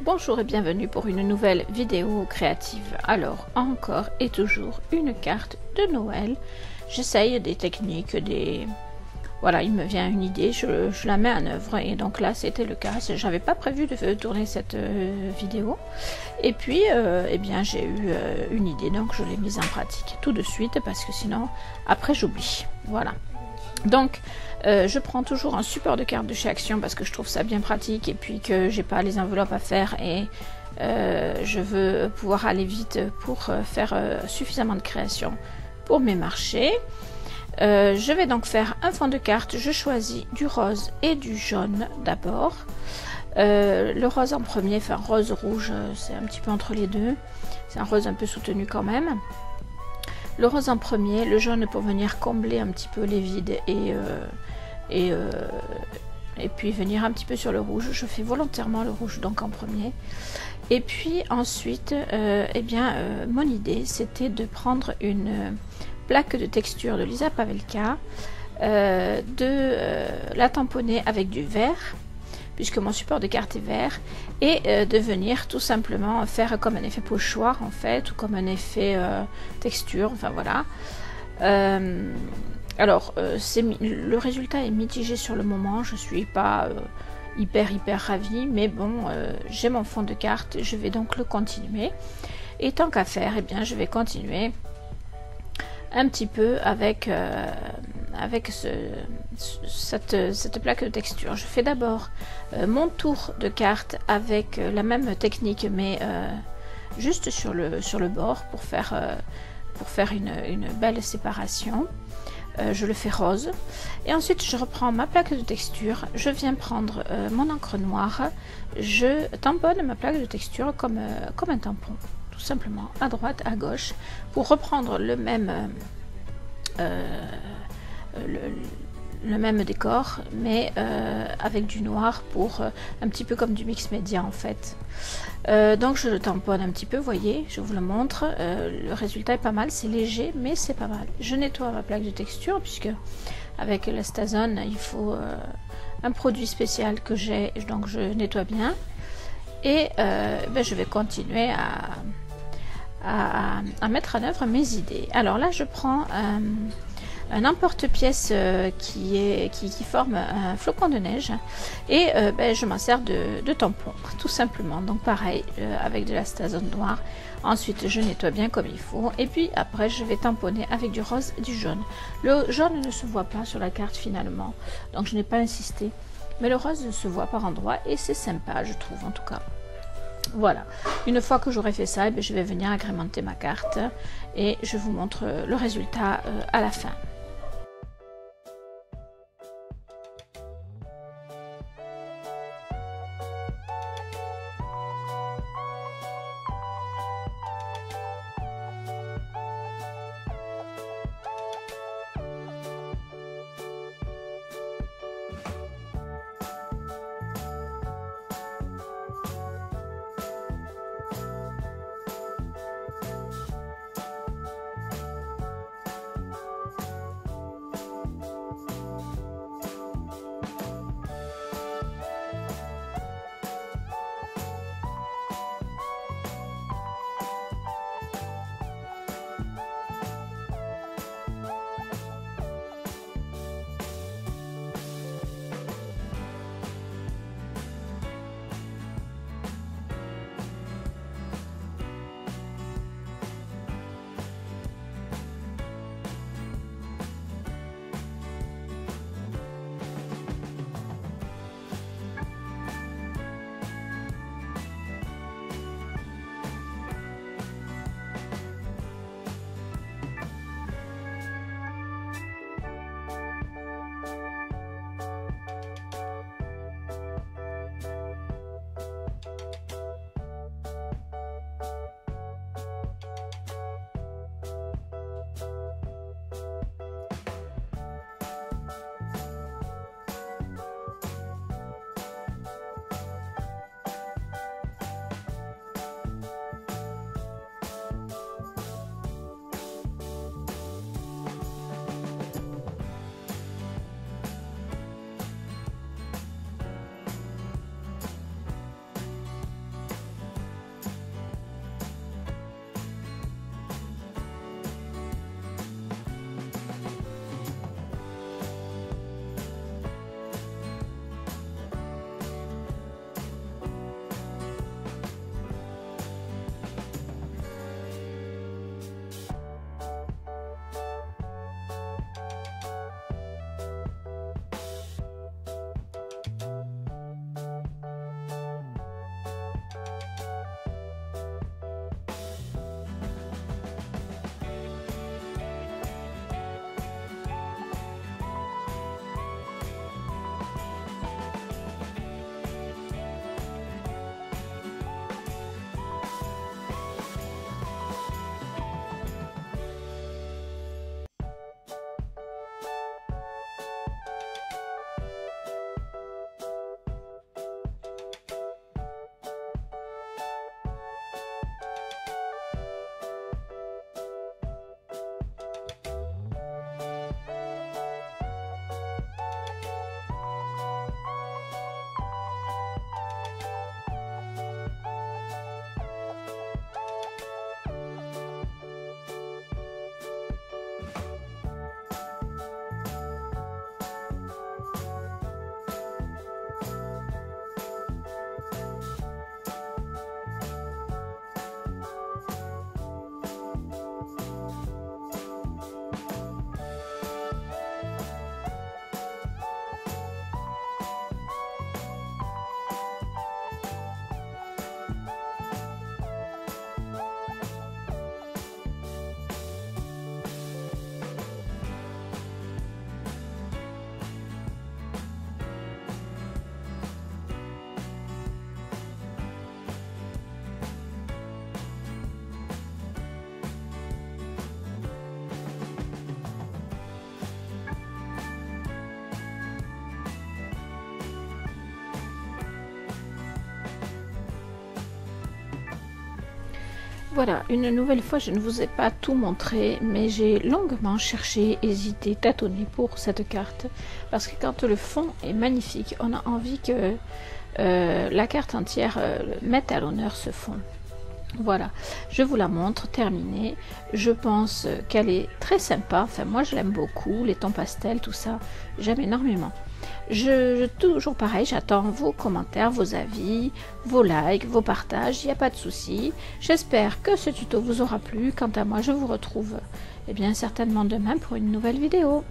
Bonjour et bienvenue pour une nouvelle vidéo créative. Alors, encore et toujours une carte de Noël. J'essaye des techniques, Voilà, il me vient une idée, je la mets en œuvre et donc là c'était le cas. J'avais pas prévu de tourner cette vidéo et puis eh bien j'ai eu une idée, donc je l'ai mise en pratique tout de suite parce que sinon après j'oublie. Voilà. Donc je prends toujours un support de carte de chez Action parce que je trouve ça bien pratique et puis que j'ai pas les enveloppes à faire et je veux pouvoir aller vite pour faire suffisamment de création pour mes marchés. Je vais donc faire un fond de carte. Je choisis du rose et du jaune d'abord. Le rose en premier, enfin rose-rouge, c'est un petit peu entre les deux. C'est un rose un peu soutenu quand même. Le rose en premier, le jaune pour venir combler un petit peu les vides et puis venir un petit peu sur le rouge. Je fais volontairement le rouge donc en premier. Et puis ensuite, eh bien, mon idée c'était de prendre une plaque de texture de Lisa Pavelka, de la tamponner avec du vert, puisque mon support de carte est vert, et de venir tout simplement faire comme un effet pochoir en fait, ou comme un effet texture, enfin voilà. Alors, le résultat est mitigé sur le moment, je suis pas hyper ravie, mais bon, j'ai mon fond de carte, je vais donc le continuer, et tant qu'à faire, eh bien, je vais continuer un petit peu avec cette plaque de texture. Je fais d'abord mon tour de carte avec la même technique mais juste sur le bord pour faire une belle séparation. Je le fais rose et ensuite je reprends ma plaque de texture, je viens prendre mon encre noire, je tamponne ma plaque de texture comme un tampon, tout simplement, à droite, à gauche, pour reprendre le même décor, mais avec du noir pour un petit peu comme du mix média en fait. Donc je le tamponne un petit peu, voyez, je vous le montre. Le résultat est pas mal, c'est léger, mais c'est pas mal. Je nettoie ma plaque de texture puisque avec la Stazone il faut un produit spécial que j'ai, donc je nettoie bien. Et je vais continuer à mettre en œuvre mes idées. Alors là, je prends un emporte-pièce qui forme un flocon de neige et je m'en sers de tampon, tout simplement. Donc pareil, avec de la Stazone noire. Ensuite, je nettoie bien comme il faut. Et puis après, je vais tamponner avec du rose et du jaune. Le jaune ne se voit pas sur la carte finalement, donc je n'ai pas insisté. Mais le rose se voit par endroits et c'est sympa, je trouve en tout cas. Voilà, une fois que j'aurai fait ça, je vais venir agrémenter ma carte et je vous montre le résultat à la fin. Voilà, une nouvelle fois, je ne vous ai pas tout montré, mais j'ai longuement cherché, hésité, tâtonné pour cette carte. Parce que quand le fond est magnifique, on a envie que la carte entière mette à l'honneur ce fond. Voilà, je vous la montre, terminée. Je pense qu'elle est très sympa. Enfin, moi, je l'aime beaucoup. Les tons pastels, tout ça, j'aime énormément. Toujours pareil, j'attends vos commentaires, vos avis, vos likes, vos partages, il n'y a pas de souci. J'espère que ce tuto vous aura plu. Quant à moi, je vous retrouve certainement demain pour une nouvelle vidéo.